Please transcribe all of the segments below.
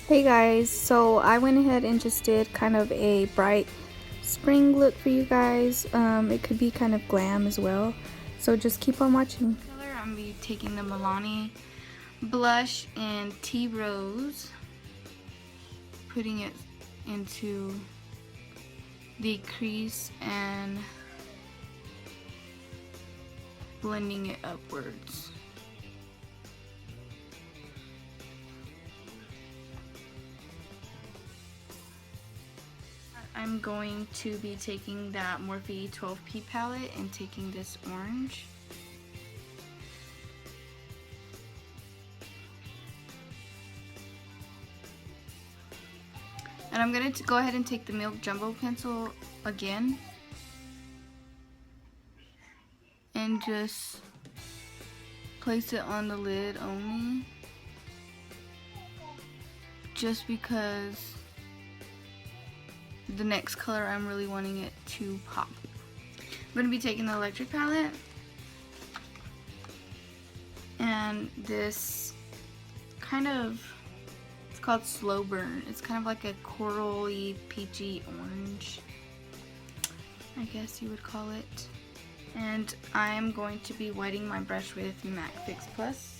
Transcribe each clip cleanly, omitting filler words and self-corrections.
Hey guys, so I went ahead and just did kind of a bright spring look for you guys. It could be kind of glam as well, so just keep on watching. I'm going to be taking the Milani blush in Tea Rose, putting it into the crease and blending it upwards. I'm going to be taking that Morphe 12P palette and taking this orange. And I'm going to go ahead and take the Milk Jumbo pencil again and just place it on the lid only, just because the next color I'm really wanting it to pop. I'm going to be taking the electric palette and this kind of, it's called Slow Burn. It's kind of like a corally peachy orange, I guess you would call it. And I'm going to be wetting my brush with MAC Fix Plus.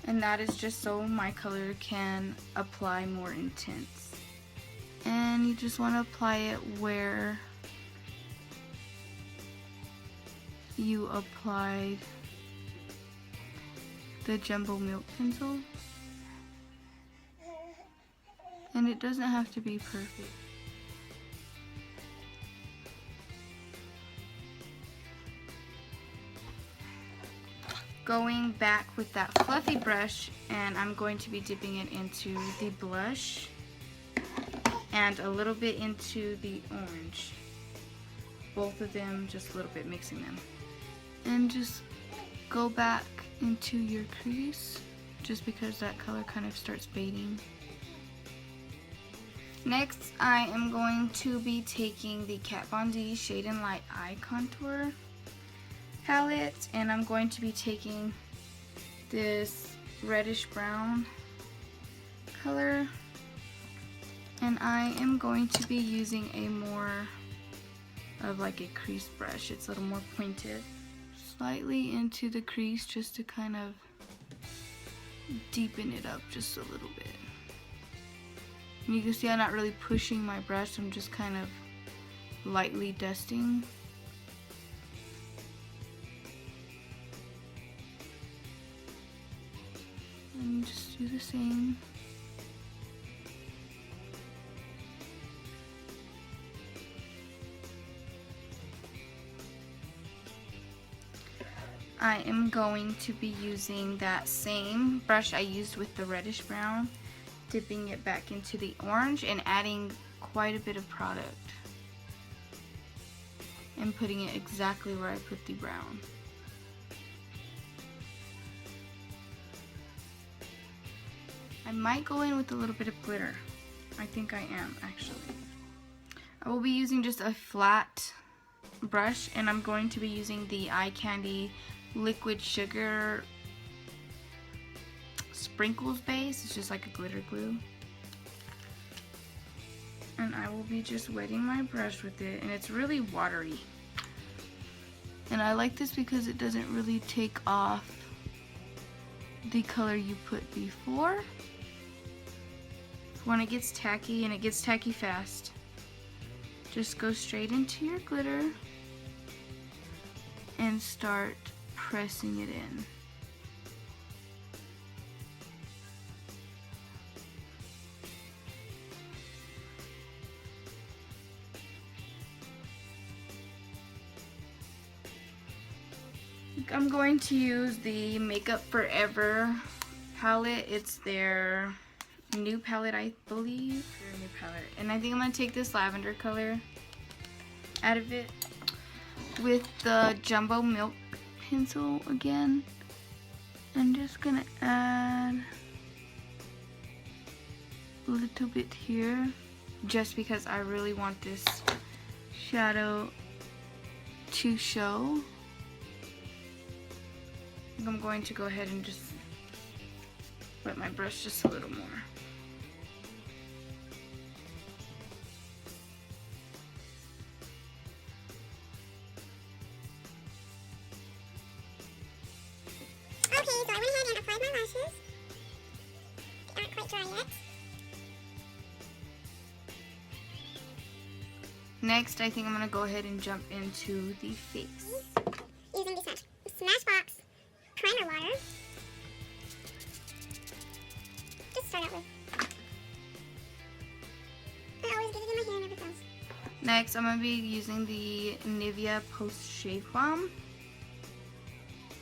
And that is just so my color can apply more intense. And you just want to apply it where you applied the Jumbo Milk pencil. And it doesn't have to be perfect. Going back with that fluffy brush, and I'm going to be dipping it into the blush and a little bit into the orange. Both of them, just a little bit, mixing them. And just go back into your crease, just because that color kind of starts fading. Next, I am going to be taking the Kat Von D Shade and Light Eye Contour palette, and I'm going to be taking this reddish brown color, and I am going to be using a more of like a crease brush. It's a little more pointed, slightly into the crease, just to kind of deepen it up just a little bit. And you can see I'm not really pushing my brush, I'm just kind of lightly dusting. And just do the same. I am going to be using that same brush I used with the reddish brown, dipping it back into the orange and adding quite a bit of product and putting it exactly where I put the brown. I might go in with a little bit of glitter. I think I am, actually. I will be using just a flat brush, and I'm going to be using the eyekandy liquid sugar sprinkles base. It's just like a glitter glue. And I will be just wetting my brush with it, and it's really watery. And I like this because it doesn't really take off the color you put before. When it gets tacky, and it gets tacky fast, just go straight into your glitter and start pressing it in. I'm going to use the Makeup Forever palette. It's their new palette, I believe. Their new palette. And I think I'm going to take this lavender color out of it with the Jumbo Milk pencil again. I'm just going to add a little bit here, just because I really want this shadow to show. I'm going to go ahead and just wet my brush just a little more. Okay, so I went ahead and applied my lashes. They aren't quite dry yet. Next, I think I'm going to go ahead and jump into the face. Using the Smashbox primer water. Just start out with. I always get it in my hair and everything else. Next, I'm going to be using the Nivea Post Shave Balm.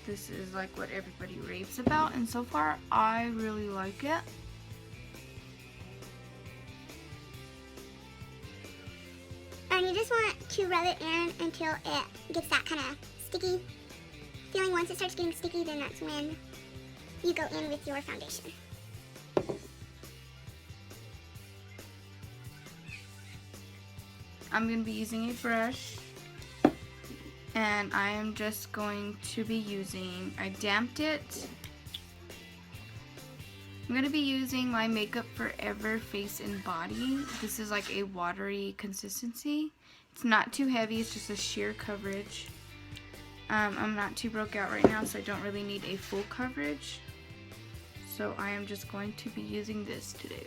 This is like what everybody raves about, and so far I really like it. And you just want to rub it in until it gets that kind of sticky feeling. Once it starts getting sticky, then that's when you go in with your foundation. I'm going to be using a brush, and I am just going to be using, I damped it. I'm going to be using my Makeup Forever Face and Body. This is like a watery consistency. It's not too heavy, it's just a sheer coverage. I'm not too broke out right now, so I don't really need a full coverage. So I am just going to be using this today.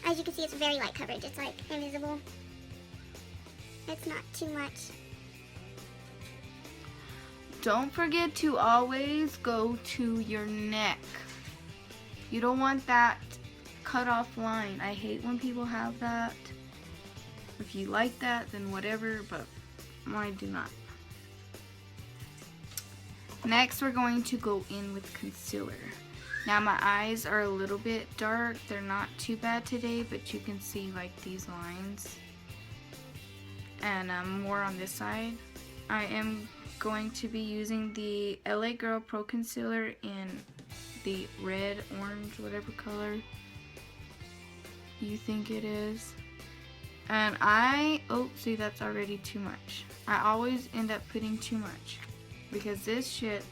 As you can see, it's very light coverage. It's like invisible. It's not too much. Don't forget to always go to your neck. You don't want that cut off line. I hate when people have that. If you like that, then whatever, but I do not. Next, we're going to go in with concealer. Now my eyes are a little bit dark. They're not too bad today, but you can see like these lines. And more on this side. I am going to be using the LA Girl Pro Concealer in the red, orange, whatever color you think it is. And oh, see, that's already too much. I always end up putting too much because this shit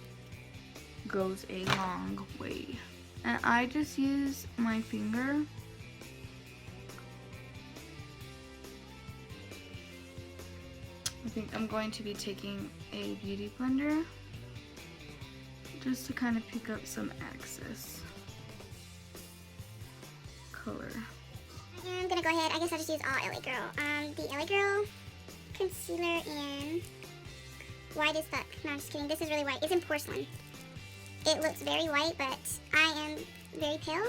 goes a long way. And I just use my finger. I think I'm going to be taking a beauty blender just to kind of pick up some excess color. I'm gonna go ahead, I guess I'll just use all LA Girl. The LA Girl concealer in white as fuck. No, I'm just kidding. This is really white. It's in porcelain. It looks very white, but I am very pale.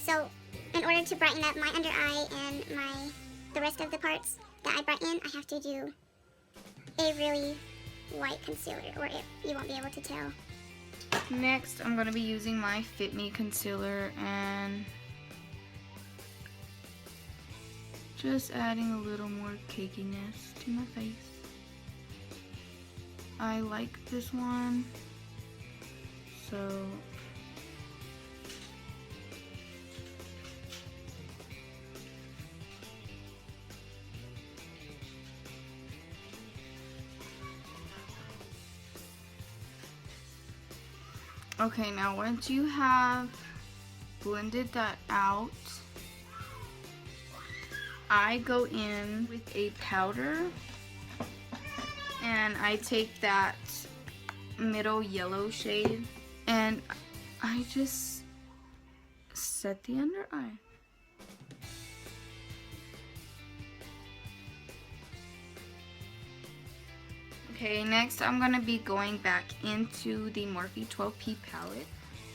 So in order to brighten up my under eye and the rest of the parts that I brighten, I have to do a really white concealer, or you won't be able to tell. Next, I'm going to be using my Fit Me concealer and just adding a little more cakiness to my face. I like this one, so okay, now once you have blended that out, I go in with a powder and I take that middle yellow shade and I just set the under eye. Okay, next I'm going to be going back into the Morphe 12P palette.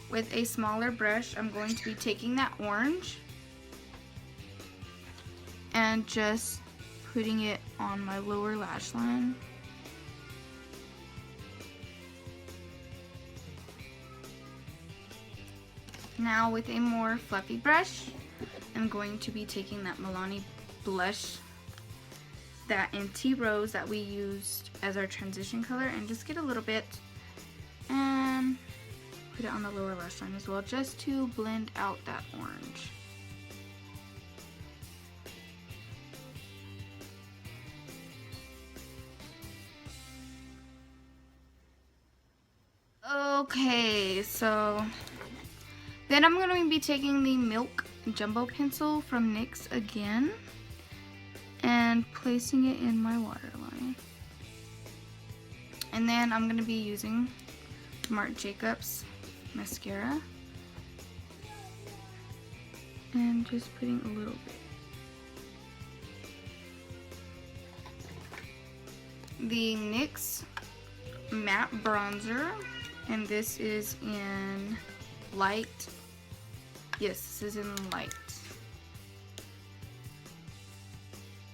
With a smaller brush, I'm going to be taking that orange and just putting it on my lower lash line. Now with a more fluffy brush, I'm going to be taking that Milani blush, that in Tea Rose that we used as our transition color, and just get a little bit and put it on the lower lash line as well, just to blend out that orange. Okay, so then I'm going to be taking the Milk Jumbo Pencil from NYX again and placing it in my waterline. And then I'm going to be using Marc Jacobs mascara and just putting a little bit. The NYX matte bronzer, and this is in light. Yes, this is in light.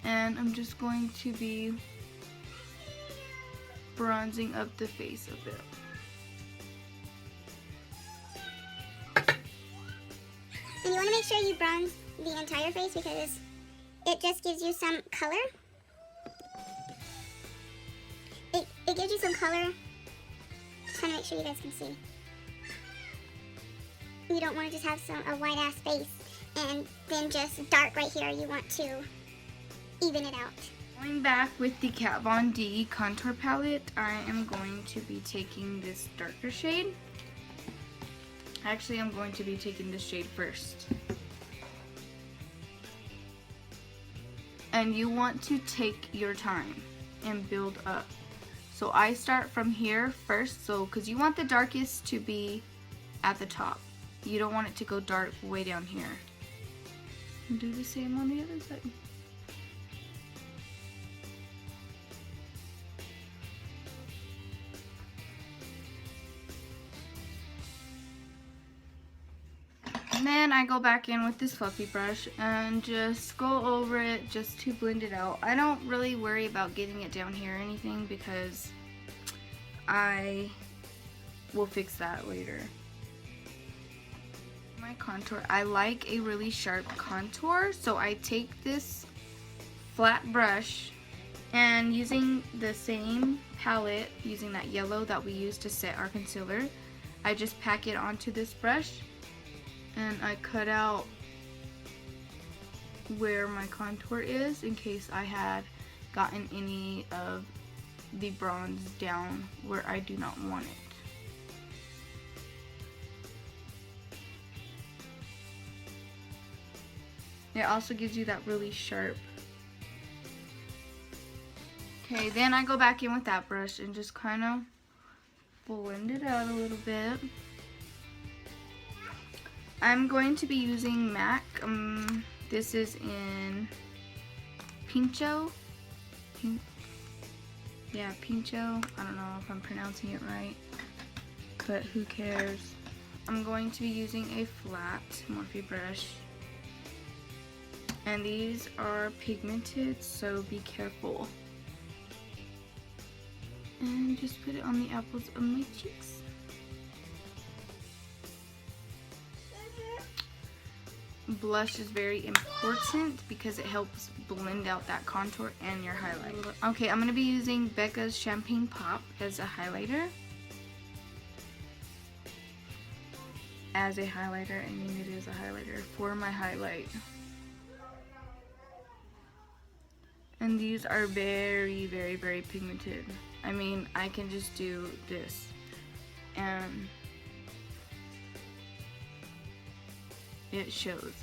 And I'm just going to be bronzing up the face a bit. And you want to make sure you bronze the entire face because it just gives you some color. It gives you some color. Just trying to make sure you guys can see. You don't want to just have a white ass face and then just dark right here. You want to even it out. Going back with the Kat Von D contour palette, I am going to be taking this darker shade. Actually, I'm going to be taking this shade first. And you want to take your time and build up. So I start from here first, because you want the darkest to be at the top. You don't want it to go dark way down here. And do the same on the other side. And then I go back in with this fluffy brush and just go over it just to blend it out. I don't really worry about getting it down here or anything because I will fix that later. My contour, I like a really sharp contour, so I take this flat brush and using the same palette, using that yellow that we used to set our concealer, I just pack it onto this brush. And I cut out where my contour is in case I had gotten any of the bronze down where I do not want it. It also gives you that really sharp. Okay, then I go back in with that brush and just kind of blend it out a little bit. I'm going to be using MAC. This is in Pincho. Pincho. I don't know if I'm pronouncing it right, but who cares. I'm going to be using a flat Morphe brush. And these are pigmented, so be careful. And just put it on the apples of my cheeks. Blush is very important because it helps blend out that contour and your highlight. Okay, I'm going to be using Becca's Champagne Pop as a highlighter. As a highlighter, I mean it is a highlighter for my highlight. And these are very, very, very pigmented. I mean, I can just do this and it shows.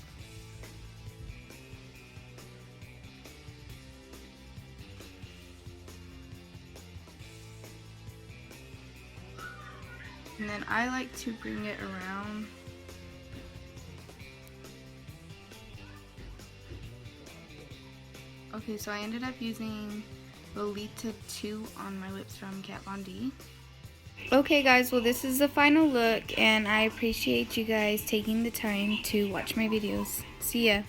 And then I like to bring it around. Okay, so I ended up using Lolita 2 on my lips from Kat Von D. Okay guys, well this is the final look and I appreciate you guys taking the time to watch my videos. See ya!